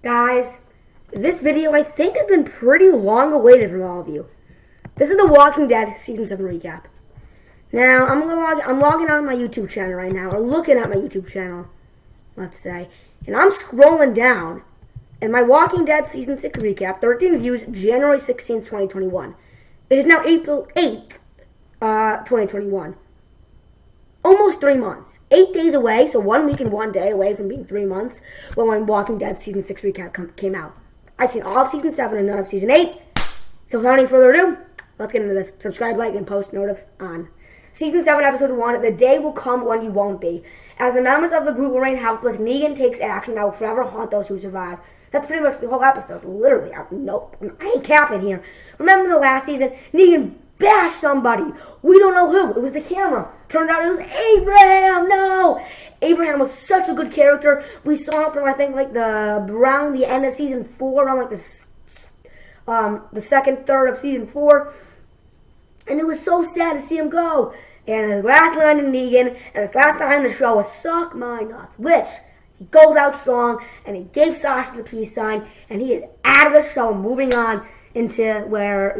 Guys, this video I think has been pretty long awaited from all of you. This is The Walking Dead Season 7 recap. Now, I'm logging on my YouTube channel right now, or looking at my YouTube channel, let's say, and I'm scrolling down, and my Walking Dead Season 6 recap, 13 views, January 16th, 2021. It is now April 8th, 2021. Almost 3 months. 8 days away, so 1 week and 1 day away from being 3 months when my Walking Dead Season 6 recap came out. I've seen all of Season 7 and none of Season 8. So without any further ado, let's get into this. Subscribe, like, and post notifs on. Season 7, Episode 1, The Day Will Come When You Won't Be. As the members of the group remain helpless, Negan takes action that will forever haunt those who survive. That's pretty much the whole episode. Literally. I ain't capping here. Remember the last season? Negan bashed somebody. We don't know who. It was the camera. Turned out it was Abraham. No. Abraham was such a good character. We saw him from, I think, like around the end of season 4, around like the second third of season 4. And it was so sad to see him go. And his last line to Negan, and his last line in the show was "suck my nuts," which he goes out strong, and he gave Sasha the peace sign, and he is out of the show, moving on into where,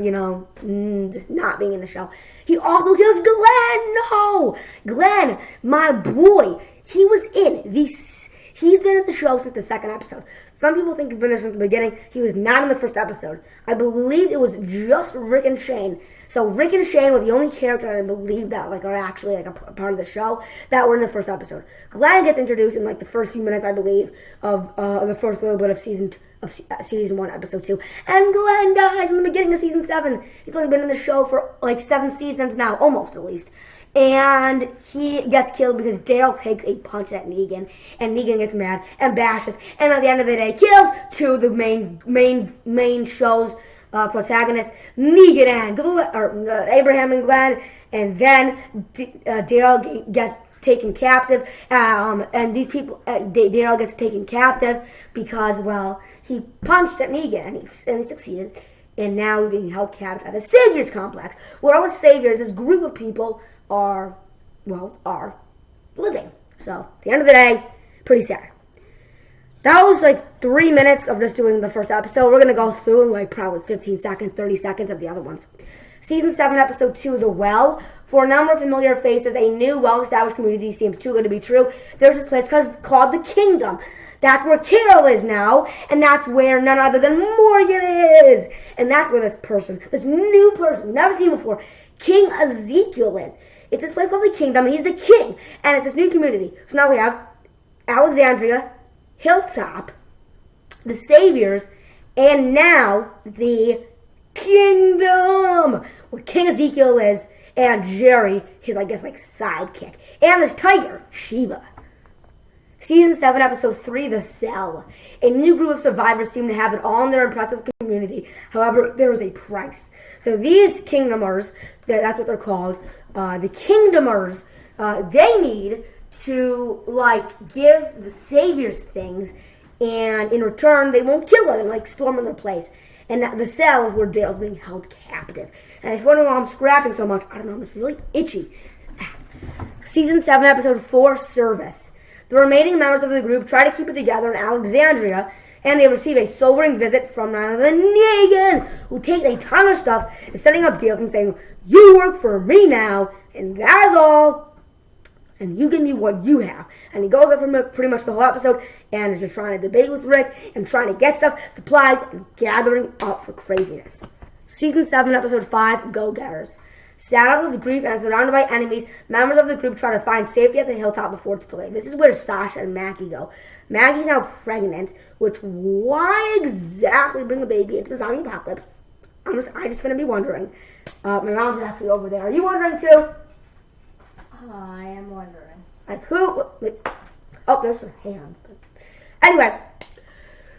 just not being in the show. He also kills Glenn. No! Glenn, my boy, he was in this. He's been at the show since the second episode. Some people think he's been there since the beginning. He was not in the first episode. I believe it was just Rick and Shane. So Rick and Shane were the only characters I believe that are actually a part of the show that were in the first episode. Glenn gets introduced in the first few minutes, I believe, of the first little bit of season 1, episode 2. And Glenn dies in the beginning of season 7. He's only been in the show for 7 seasons now, almost at least. And he gets killed because Daryl takes a punch at Negan, and Negan gets mad and bashes, and at the end of the day kills two of the main show's protagonists, Negan and Abraham and Glenn, and then Daryl gets taken captive, and these people, Daryl gets taken captive because, he punched at Negan, and he succeeded, and now he's being held captive at the Saviors Complex, where all the Saviors, this group of people, are living. So, at the end of the day, pretty sad. That was 3 minutes of just doing the first episode. We're going to go through in probably 15 seconds, 30 seconds of the other ones. Season 7, Episode 2, The Well. For a number of familiar faces, a new, well-established community seems too good to be true. There's this place called the Kingdom. That's where Carol is now, and that's where none other than Morgan is. And that's where this new person, never seen before, King Ezekiel is. It's this place called the Kingdom, and he's the king, and it's this new community. So now we have Alexandria, Hilltop, the Saviors, and now the Kingdom, where King Ezekiel is, and Jerry, his, sidekick, and this tiger, Sheba. Season 7, Episode 3, The Cell. A new group of survivors seem to have it all in their impressive community. However, there is a price. So these Kingdomers, that's what they're called, the Kingdomers, they need to, give the Saviors things, and in return, they won't kill them and, storm in their place. And the cell is where Dale's being held captive. And if you wonder why I'm scratching so much, I don't know, I'm just really itchy. Season 7, Episode 4, Service. The remaining members of the group try to keep it together in Alexandria, and they receive a sobering visit from none other than Negan, who takes a ton of stuff and setting up deals and saying, "You work for me now, and that is all, and you give me what you have." And he goes up for pretty much the whole episode and is just trying to debate with Rick and trying to get stuff, supplies, and gathering up for craziness. Season 7, Episode 5, Go-Getters. Saddled with grief and surrounded by enemies, members of the group try to find safety at the hilltop before it's too late. This is where Sasha and Maggie go. Maggie's now pregnant, which, why exactly bring a baby into the zombie apocalypse? I just finna be wondering. My mom's actually over there. Are you wondering too? I am wondering. Who? Oh, there's her hand. Anyway,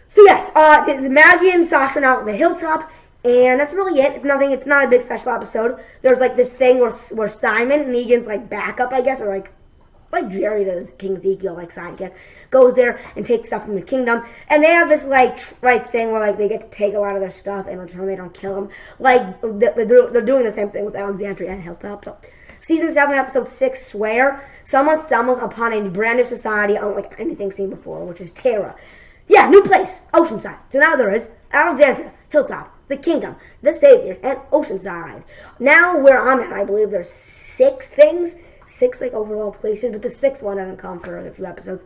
so yes, the Maggie and Sasha are now at the hilltop. And that's really it. It's not a big special episode. There's this thing where Simon, Negan's backup, I guess, or like Jerry does, King Ezekiel, sidekick, goes there and takes stuff from the Kingdom. And they have this thing where they get to take a lot of their stuff and in return they don't kill them. They're doing the same thing with Alexandria and Hilltop. So Season 7, Episode 6, Swear. Someone stumbles upon a brand new society unlike anything seen before, which is Terra. Yeah, new place, Oceanside. So now there is Alexandria, Hilltop, the Kingdom, the Saviors, and Oceanside. Now where I'm at, I believe there's 6 things, 6 like overall places, but the 6th one doesn't come for a few episodes.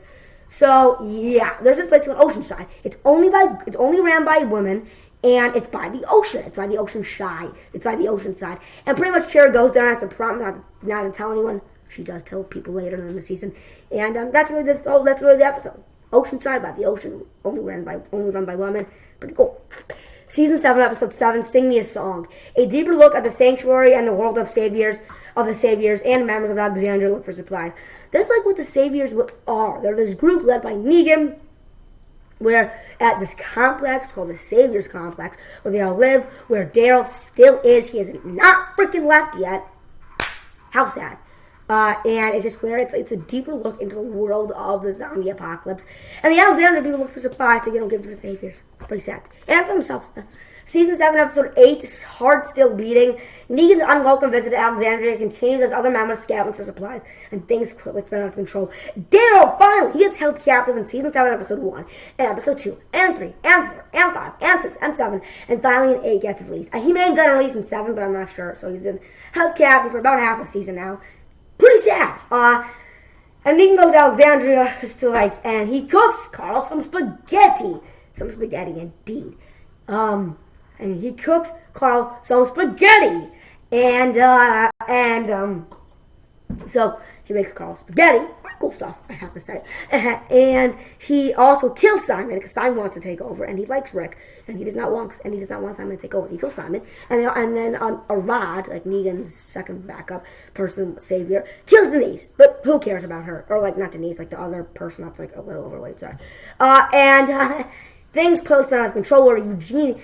So yeah, there's this place called Oceanside. It's only ran by women, and it's by the ocean. It's by the ocean side. It's by the ocean side. And pretty much Cher goes there and has to promise not to tell anyone. She does tell people later in the season. And that's really the episode. Oceanside by the ocean, only run by women. Pretty cool. Season 7, episode 7, Sing Me a Song. A deeper look at the sanctuary and the world of the Saviors and members of Alexandria look for supplies. That's like what the Saviors are. They're this group led by Negan, where at this complex called the Saviors Complex, where they all live, where Daryl still is. He has not freaking left yet. How sad. And it's just where it's a deeper look into the world of the zombie apocalypse. And the Alexandria people look for supplies to give to the Saviors. It's pretty sad. And for themselves. Season 7, episode 8, Heart Still Beating. Negan's unwelcome visit to Alexandria continues as other members scavenge for supplies, and things quickly spin out of control. Daryl, finally, he gets held captive in Season 7, episode 1, and episode 2, and 3, and 4, and 5, and 6, and 7, and finally in 8 gets released. He may have gotten released in 7, but I'm not sure, so he's been held captive for about half a season now. Pretty sad. And Negan goes to Alexandria and he cooks Carl some spaghetti. Some spaghetti, indeed. And he cooks Carl some spaghetti. So he makes Carl spaghetti. Pretty cool stuff, I have to say. And he also kills Simon because Simon wants to take over, and he likes Rick, and he does not want Simon to take over. He kills Simon, and then Arad, like Negan's second backup person, savior, kills Denise. But who cares about her? Or like not Denise, like the other person that's like a little overweight. Sorry. Things spin out of control where Eugene,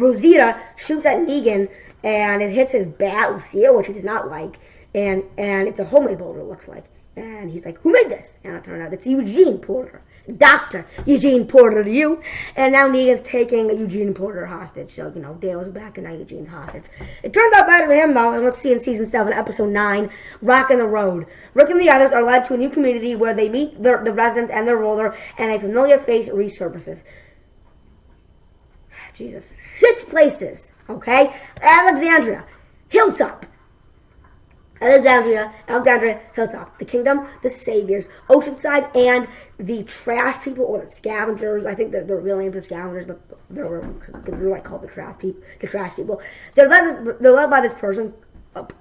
Rosita shoots at Negan, and it hits his bat, Lucille, which he does not like, and it's a homemade boulder, it looks like. And he's like, who made this? And it turned out it's Eugene Porter. Dr. Eugene Porter to you. And now Negan's taking Eugene Porter hostage. So, Dale's back and now Eugene's hostage. It turned out better for him, though. And let's see in Season 7, Episode 9, Rockin' the Road. Rick and the others are led to a new community where they meet the residents and their ruler, and a familiar face resurfaces. Jesus. 6 places, okay? Alexandria, Hilltop. Alexandria, Hilltop, the Kingdom, the Saviors, Oceanside, and the Trash People, or the Scavengers. I think they're real names, the Scavengers, but they're like called the Trash People. They're led by this person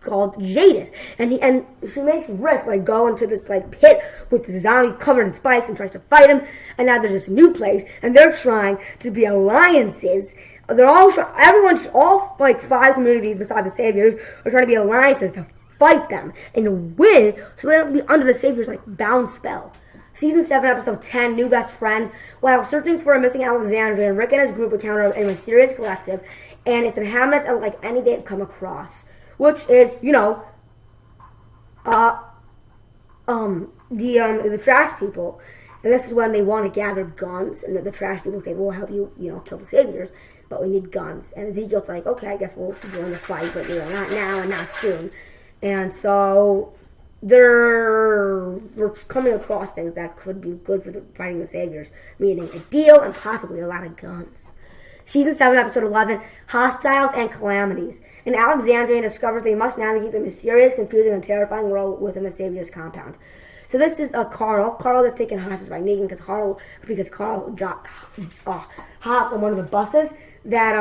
called Jadis, and she makes Rick like go into this like pit with the zombie covered in spikes and tries to fight him. And now there's this new place, and they're trying to be alliances. All like 5 communities beside the Saviors are trying to be alliances to fight them and win, so they don't have to be under the Savior's like bound spell. Season 7, episode 10, New Best Friends. While searching for a missing Alexandria, Rick and his group encounter a mysterious collective, and it's inhabited unlike any they've come across, which is the Trash People. And this is when they want to gather guns, and the Trash People say, we'll help you, kill the Saviors, but we need guns. And Ezekiel's like, okay, I guess we'll join the fight, but not now and not soon. And so we're coming across things that could be good for fighting the Saviors, meaning a deal and possibly a lot of guns. Season 7, episode 11, Hostiles and Calamities. And Alexandria discovers they must navigate the mysterious, confusing, and terrifying world within the Savior's compound. So this is Carl. Carl is taken hostage by Negan because Carl hopped on one of the buses that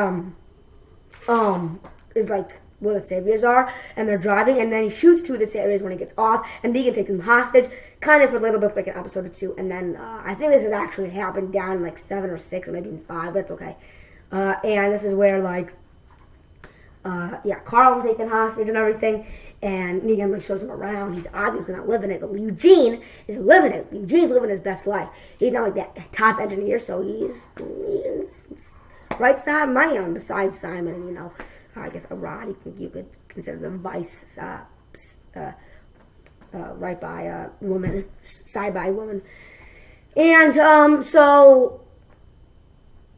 is like where the Saviors are, and they're driving, and then he shoots 2 of the Saviors when he gets off, and Negan takes them hostage, kind of for a little bit, like an episode or 2, and then I think this has actually happened down in like 7 or 6, or maybe in 5, but it's okay. And this is where Carl was taken hostage and everything, and Negan shows him around. He's obviously not living it, but Eugene is living it. Eugene's living his best life. He's not like that top engineer, so he's right side man besides Simon, and I guess Arad you could consider the vice right by woman, side by woman, and so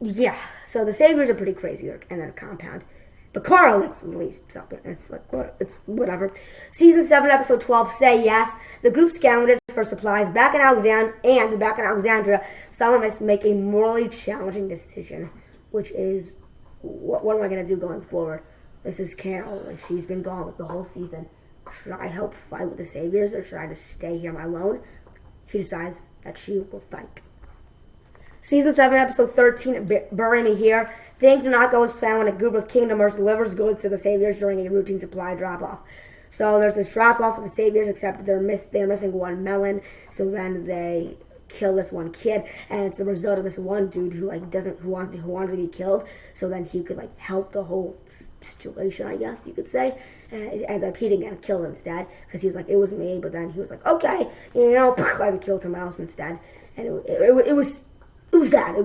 the Saviors are pretty crazy in their compound. But Carl gets released, so it's whatever. Season 7, episode 12, Say Yes. The group scoundrels for supplies back in Alexandria, someone must make a morally challenging decision, which is, what am I going to do going forward? This is Carol. She's been gone with the whole season. Should I help fight with the Saviors, or should I just stay here on my own? She decides that she will fight. Season 7, Episode 13, Bury Me Here. Things do not go as planned when a group of Kingdomers delivers goods to the Saviors during a routine supply drop-off. So there's this drop-off of the Saviors, except they're missing one melon, so then they kill this one kid, and it's the result of this one dude who wanted to be killed, so then he could help the whole situation, I guess you could say, and it ends up he didn't get killed instead, because he was like, it was me, but then he was like, okay, I killed someone else instead, and it was sad,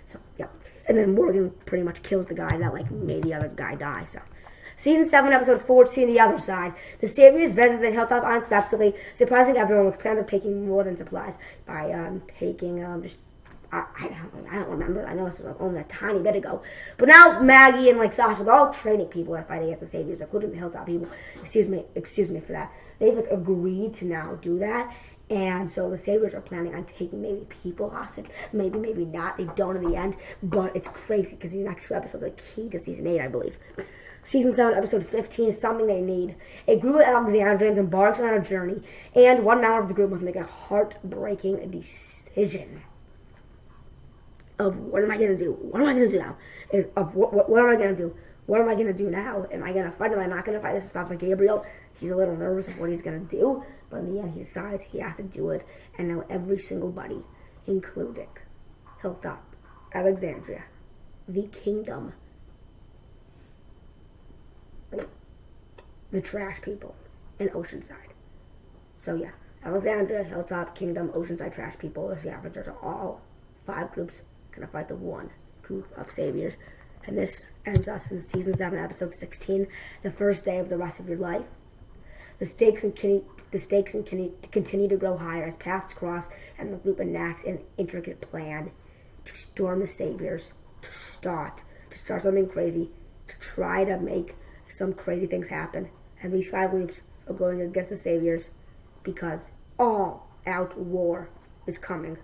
so yeah, and then Morgan pretty much kills the guy that made the other guy die, so. Season 7, Episode 14, The Other Side. The Saviors visit the hilltop unexpectedly, surprising everyone with plans of taking more than supplies by taking I don't remember. I know this was only a tiny bit ago. But now Maggie and Sasha, they're all training people that fight against the Saviors, including the hilltop people. Excuse me for that. They've agreed to now do that. And so the Saviors are planning on taking maybe people hostage. Maybe not. They don't in the end. But it's crazy because the next 2 episodes are key to Season 8, I believe. Season 7, Episode 15 is Something They Need. A group of Alexandrians embarks on a journey, and one member of the group must make a heartbreaking decision of what am I going to do? What am I going to do now? What am I going to do? What am I going to do now? Am I going to fight? Am I not going to fight? This is Father Gabriel. He's a little nervous of what he's going to do, but in the end he decides he has to do it, and now every single buddy, including Hilltop, Alexandria, the Kingdom, the trash people, and Oceanside. So yeah, Alexandria, Hilltop, Kingdom, Oceanside, trash people, the Scavengers are all 5 groups gonna fight the one group of Saviors. And this ends us in Season 7, Episode 16, the first day of the rest of your life. The stakes continue to grow higher as paths cross and the group enacts an intricate plan to storm the Saviors, to start something crazy, to try to make some crazy things happen. And these 5 groups are going against the Saviors because all-out war is coming.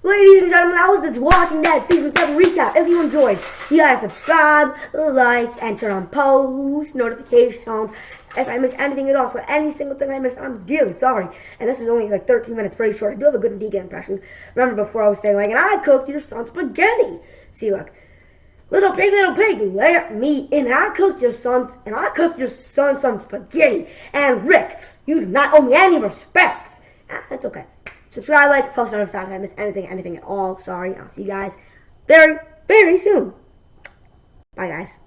Ladies and gentlemen, that was the Walking Dead Season 7 recap. If you enjoyed, you gotta subscribe, like, and turn on post notifications. If I missed anything at all, so any single thing I missed, I'm dearly sorry. And this is only 13 minutes, very short. I do have a good Negan impression. Remember before I was saying, and I cooked your son spaghetti. See, look. Little pig, let me in. I cooked your son some spaghetti. And Rick, you do not owe me any respect. That's okay. Subscribe, like, post notifications if I missed anything at all. Sorry. I'll see you guys very, very soon. Bye, guys.